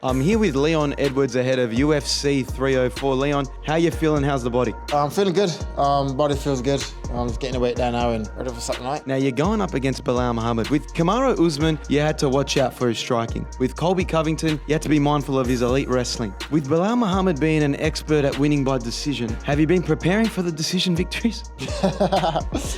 I'm here with Leon Edwards ahead of UFC 304. Leon, how you feeling? How's the body? I'm feeling good. Body feels good. I'm just getting the weight down now and ready for Saturday night. Now, you're going up against Belal Muhammad. With Kamaru Usman, you had to watch out for his striking. With Colby Covington, you had to be mindful of his elite wrestling. With Belal Muhammad being an expert at winning by decision, have you been preparing for the decision victories?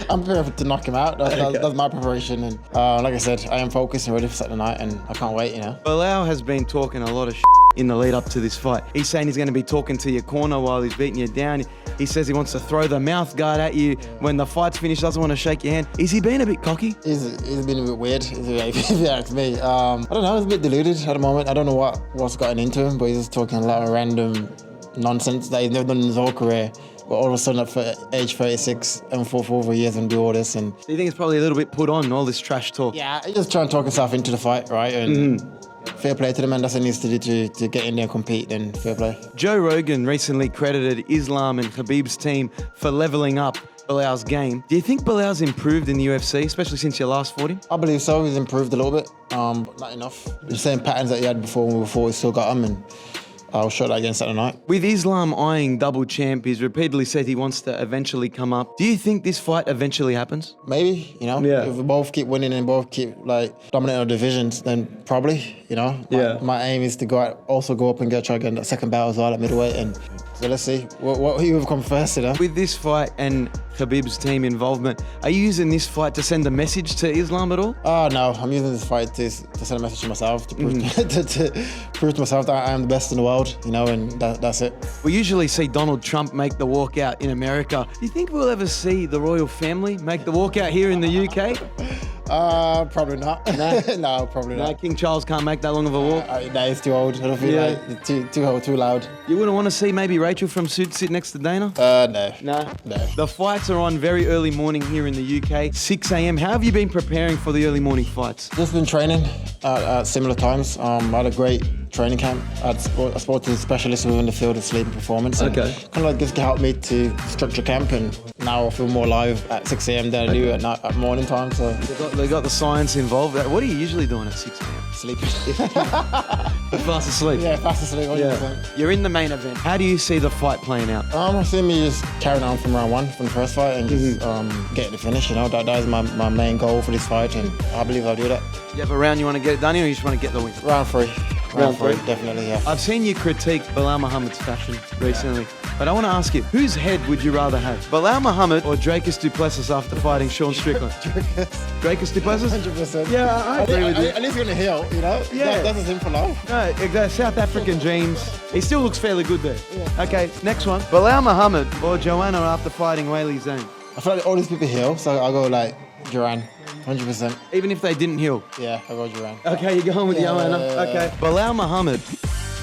I'm prepared to knock him out. That's my preparation. And like I said, I am focused and ready for Saturday night, and I can't wait, Belal has been talking a lot of in the lead up to this fight. He's saying he's going to be talking to your corner while he's beating you down. He says he wants to throw the mouth guard at you when the fight's finished, doesn't want to shake your hand. Is he being a bit cocky? He's been a bit weird, if you ask me. I don't know, he's a bit deluded at the moment. I don't know what's gotten into him, but he's just talking a lot of random nonsense that he's never done in his whole career. But all of a sudden, at age 36 and for 4 years and do all this. And do you think it's probably a little bit put on, all this trash talk? Yeah, he's just trying to talk himself into the fight, right? And fair play to the man. That's what he needs to do to get in there and compete, then fair play. Joe Rogan recently credited Islam and Khabib's team for leveling up Belal's game. Do you think Belal's improved in the UFC, especially since you last fought him? I believe so. He's improved a little bit, but not enough. The same patterns that he had before, he still got them, and I'll show that against Saturday night. With Islam eyeing double champ, he's repeatedly said he wants to eventually come up. Do you think this fight eventually happens? Maybe, Yeah. If we both keep winning and both keep dominating our divisions, then probably, My aim is to go up and try to get that second battle as well at middleweight, and so let's see what he will come first, With this fight and Khabib's team involvement, are you using this fight to send a message to Islam at all? Oh no, I'm using this fight to send a message to myself, to prove, to prove to myself that I am the best in the world, and that's it. We usually see Donald Trump make the walkout in America. Do you think we'll ever see the royal family make the walkout here in the UK? Probably not. No? No, probably not. No, King Charles can't make that long of a walk? No, he's too old. I don't feel like it's too loud. You wouldn't want to see maybe Rachel from Suits sit next to Dana? No. No? No. The fights are on very early morning here in the UK, 6 a.m. How have you been preparing for the early morning fights? Just been training at similar times. I had a great training camp. I spoke to specialists within the field of sleep and performance. And kind of just helped me to structure camp, and now I feel more live at 6 a.m. than I do at morning time. So They got the science involved. What are you usually doing at 6 a.m.? sleeping. Fast asleep. Yeah, fast asleep. 100%. Yeah. You're in the main event. How do you see the fight playing out? I see me just carrying on from round one, from the first fight, and just getting the finish. That is my main goal for this fight, and I believe I'll do that. You have a round you want to get it done in, or you just want to get the win? Round three. Round three? Definitely, yeah. I've seen you critique Belal Muhammad's fashion recently, but I want to ask you, whose head would you rather have? Belal Muhammad or Dracus du Plessis after fighting Sean Strickland? Dracus du Plessis? 100%. Yeah, I agree with you. At least he's going to heal, Yeah. That's his in for life. No, the South African dreams. He still looks fairly good there. Yeah. Okay, next one. Belal Muhammad or Joanna after fighting Weili Zhang? I feel like all these people heal, so I'll go Duran. 100%. Even if they didn't heal? Yeah, I'll go Duran. Okay, you're going with Joanna. Okay. Belal Muhammad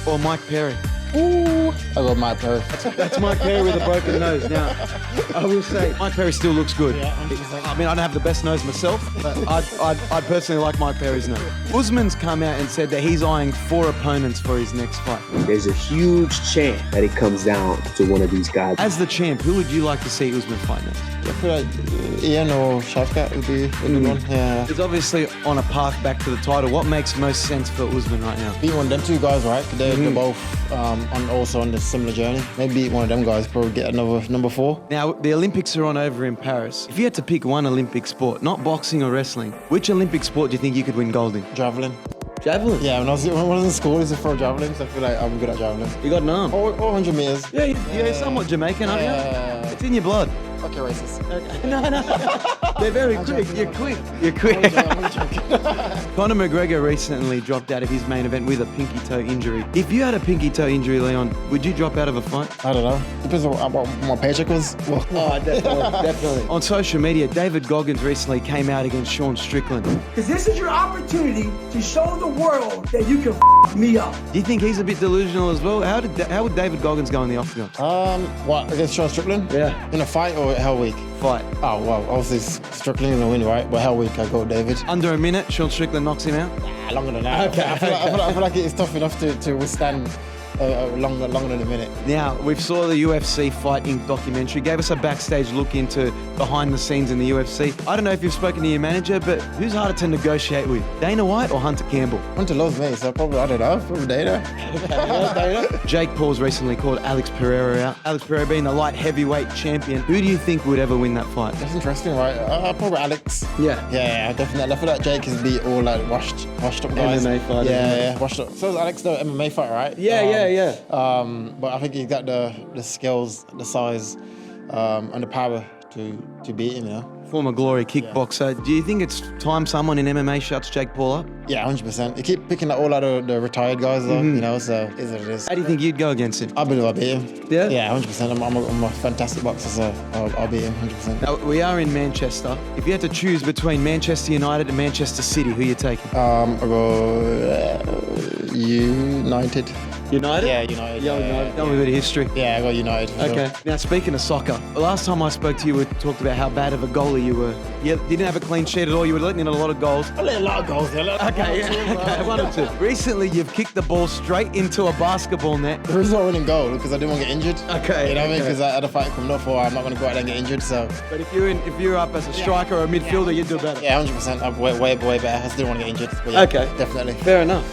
or Mike Perry? Ooh. I'll go Mike Perry. That's Mike Perry with a broken nose. Now, I will say, Mike Perry still looks good. Yeah, 100%. I mean, I don't have the best nose myself, but I'd personally like Mike Perry's nose. Usman's come out and said that he's eyeing 4 opponents for his next fight. There's a huge chance that it comes down to one of these guys. As the champ, who would you like to see Usman fight next? I feel like Ian or Shafkat would be a good one. Yeah. He's obviously on a path back to the title. What makes most sense for Usman right now? Beat one of them two guys, right? They're both also on the similar journey. Maybe beat one of them guys, probably get another number 4. Now, the Olympics are on over in Paris. If you had to pick one Olympic sport, not boxing or wrestling, which Olympic sport do you think you could win gold in? Javelin. Javelin? Yeah, when I was in school, I used to throw javelins. I feel like I'm good at javelin. You got an arm? Or 100 meters. Yeah, you're somewhat Jamaican, aren't you? It's in your blood. Okay, racist. No. They're very quick. You're quick. Conor McGregor recently dropped out of his main event with a pinky toe injury. If you had a pinky toe injury, Leon, would you drop out of a fight? I don't know. Depends on what my paycheck was. Oh, definitely. On social media, David Goggins recently came out against Sean Strickland. Because this is your opportunity to show the world that you can me up. Do you think he's a bit delusional as well? How would David Goggins go in the octagon? What, against Sean Strickland? Yeah. In a fight or Hell Week? Fight. Oh, well, obviously Strickland is going to win, right? But Hell Week, I go with David. Under a minute, Sean Strickland knocks him out? Longer than that. Okay. I feel like it's tough enough to withstand longer than a minute. Now, we saw the UFC fighting documentary, gave us a backstage look into behind the scenes in the UFC. I don't know if you've spoken to your manager, but who's harder to negotiate with, Dana White or Hunter Campbell? Hunter loves me, so probably, I don't know, probably Dana. Jake Paul's recently called Alex Pereira out. Alex Pereira being the light heavyweight champion. Who do you think would ever win that fight? That's interesting, right? Probably Alex. Yeah. Yeah, definitely. I feel like Jake has beat all like washed up guys. MMA fighters. Yeah, washed up. So is Alex the MMA fighter, right? Yeah. But I think he's got the skills, the size, and the power to beat him, you know? Former glory kickboxer. Do you think it's time someone in MMA shuts Jake Paul up? Yeah, 100%. You keep picking all out of the retired guys, though, you know, so it is what it is. How do you think you'd go against him? I believe I'll beat him. Yeah? Yeah, 100%. I'm a fantastic boxer, so I'll beat him 100%. Now, we are in Manchester. If you had to choose between Manchester United and Manchester City, who are you taking? I'll go United. United? Yeah, United. United. Tell me a bit of history. Yeah, I got United for Okay. sure. Now, speaking of soccer, the last time I spoke to you, we talked about how bad of a goalie you were. You didn't have a clean sheet at all. You were letting in a lot of goals. I let a lot of goals there. Okay, one or two. Recently, you've kicked the ball straight into a basketball net. The reason I winning goal because I didn't want to get injured. Okay, You know what I mean? okay. Because I had a fight coming up for I'm not going to go out there and get injured. So But if you're up as a striker or a midfielder, you'd do better. yeah, 100%. I'm way better. I still want to get injured. But yeah, Okay. definitely. Fair enough.